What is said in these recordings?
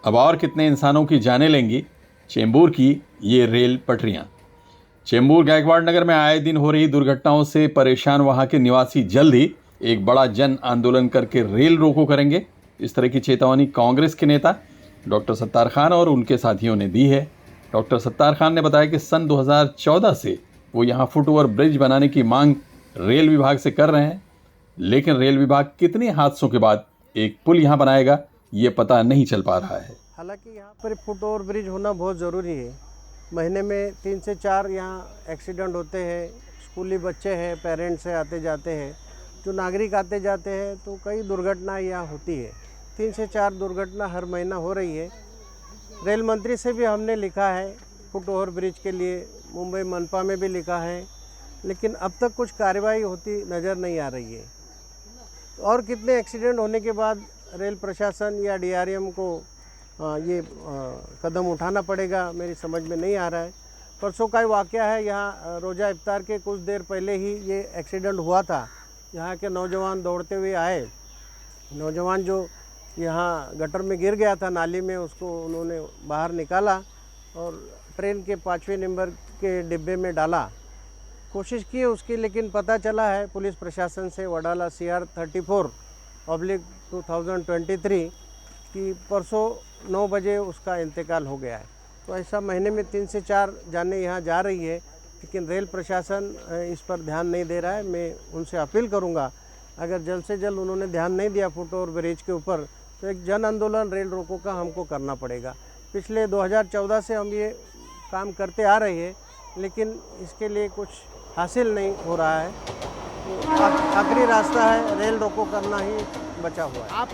अब और कितने इंसानों की जानें लेंगी चेंबूर की ये रेल पटरियां। चेंबूर गायकवाड़ नगर में आए दिन हो रही दुर्घटनाओं से परेशान वहां के निवासी जल्द ही एक बड़ा जन आंदोलन करके रेल रोको करेंगे। इस तरह की चेतावनी कांग्रेस के नेता डॉक्टर सत्तार खान और उनके साथियों ने दी है। डॉक्टर सत्तार खान ने बताया कि सन 2014 से वो यहाँ फुट ओवर ब्रिज बनाने की मांग रेल विभाग से कर रहे हैं, लेकिन रेल विभाग कितने हादसों के बाद एक पुल यहाँ बनाएगा ये पता नहीं चल पा रहा है। हालांकि यहाँ पर फुट ओवर ब्रिज होना बहुत ज़रूरी है। महीने में 3 से 4 यहाँ एक्सीडेंट होते हैं। स्कूली बच्चे हैं, पेरेंट्स हैं, आते जाते हैं, जो नागरिक आते जाते हैं, तो कई दुर्घटनाएं यहाँ होती है। 3 से 4 दुर्घटना हर महीना हो रही है। रेल मंत्री से भी हमने लिखा है फुट ओवर ब्रिज के लिए, मुंबई मनपा में भी लिखा है, लेकिन अब तक कुछ कार्रवाई होती नज़र नहीं आ रही है। और कितने एक्सीडेंट होने के बाद रेल प्रशासन या डीआरएम को ये कदम उठाना पड़ेगा, मेरी समझ में नहीं आ रहा है। परसों का ही वाक़या है, यहाँ रोज़ा इफ्तार के कुछ देर पहले ही ये एक्सीडेंट हुआ था। यहाँ के नौजवान दौड़ते हुए आए, नौजवान जो यहाँ गटर में गिर गया था नाली में, उसको उन्होंने बाहर निकाला और ट्रेन के 5वें नंबर के डिब्बे में डाला। कोशिश की उसकी, लेकिन पता चला है पुलिस प्रशासन से वडाला CR 34/2023 कि परसों 9 बजे उसका इंतकाल हो गया है। तो ऐसा महीने में 3 से 4 जानें यहाँ जा रही है, लेकिन रेल प्रशासन इस पर ध्यान नहीं दे रहा है। मैं उनसे अपील करूँगा, अगर जल्द से जल्द उन्होंने ध्यान नहीं दिया फुट ओवर ब्रिज के ऊपर, तो एक जन आंदोलन रेल रोको का हमको करना पड़ेगा। पिछले 2014 से हम ये काम करते आ रहे हैं, लेकिन इसके लिए कुछ हासिल नहीं हो रहा है। तो आखिरी रास्ता है, रेल रोको करना ही बचा हुआ है। आप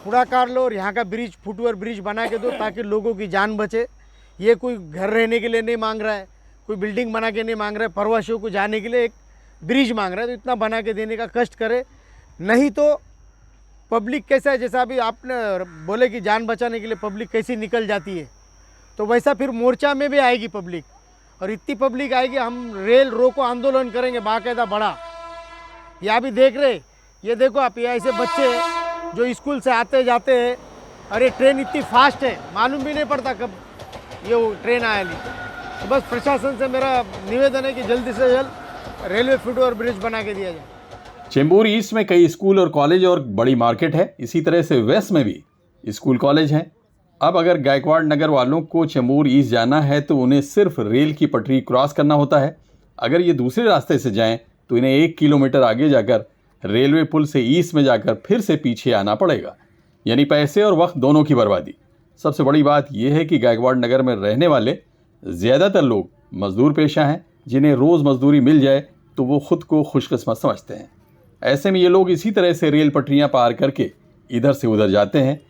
कूड़ा लो और यहाँ का ब्रिज फुट ओवर ब्रिज बना के दो ताकि लोगों की जान बचे। ये कोई घर रहने के लिए नहीं मांग रहा है, कोई बिल्डिंग बना के नहीं मांग रहा है, प्रवासियों को जाने के लिए एक ब्रिज मांग रहा है। तो इतना बना के देने का कष्ट करे, नहीं तो पब्लिक कैसा है, जैसा अभी आपने बोले कि जान बचाने के लिए पब्लिक कैसी निकल जाती है, तो वैसा फिर मोर्चा में भी आएगी पब्लिक। और इतनी पब्लिक आएगी, हम रेल रोको आंदोलन करेंगे बाकायदा बड़ा। ये अभी देख रहे, ये देखो आप, ये ऐसे बच्चे जो स्कूल से आते जाते हैं, और ये ट्रेन इतनी फास्ट है, मालूम भी नहीं पड़ता कब ये ट्रेन आया नहीं। तो बस प्रशासन से मेरा निवेदन है कि जल्दी से जल्द रेलवे फुट ओवर ब्रिज बना के दिया जाए। चेंबूर ईस्ट में कई स्कूल और कॉलेज और बड़ी मार्केट है, इसी तरह से वेस्ट में भी स्कूल कॉलेज हैं। अब अगर गायकवाड़ नगर वालों को चेंबूर ईस्ट जाना है तो उन्हें सिर्फ रेल की पटरी क्रॉस करना होता है। अगर ये दूसरे रास्ते से जाएं तो इन्हें 1 किलोमीटर आगे जाकर रेलवे पुल से ईस्ट में जाकर फिर से पीछे आना पड़ेगा, यानी पैसे और वक्त दोनों की बर्बादी। सबसे बड़ी बात यह है कि गायकवाड़ नगर में रहने वाले ज़्यादातर लोग मजदूर पेशा हैं, जिन्हें रोज़ मजदूरी मिल जाए तो वो खुद को खुशकिस्मत समझते हैं। ऐसे में ये लोग इसी तरह से रेल पटरियां पार करके इधर से उधर जाते हैं।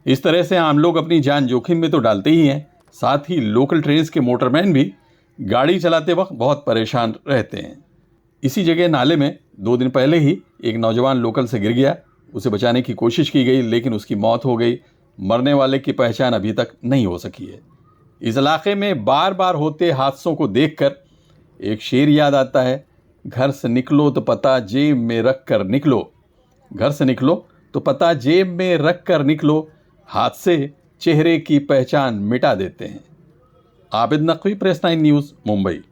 इस तरह से आम लोग अपनी जान जोखिम में तो डालते ही हैं, साथ ही लोकल ट्रेन्स के मोटरमैन भी गाड़ी चलाते वक्त बहुत परेशान रहते हैं। इसी जगह नाले में 2 दिन पहले ही एक नौजवान लोकल से गिर गया। उसे बचाने की कोशिश की गई, लेकिन उसकी मौत हो गई। मरने वाले की पहचान अभी तक नहीं हो सकी है। इस इलाके में बार बार होते हादसों को देखकर एक शेर याद आता है, घर से निकलो तो पता जेब में रख कर निकलो, घर से निकलो तो पता जेब में रख कर निकलो, हादसे चेहरे की पहचान मिटा देते हैं। Abid Naqvi, press 9 news, Mumbai.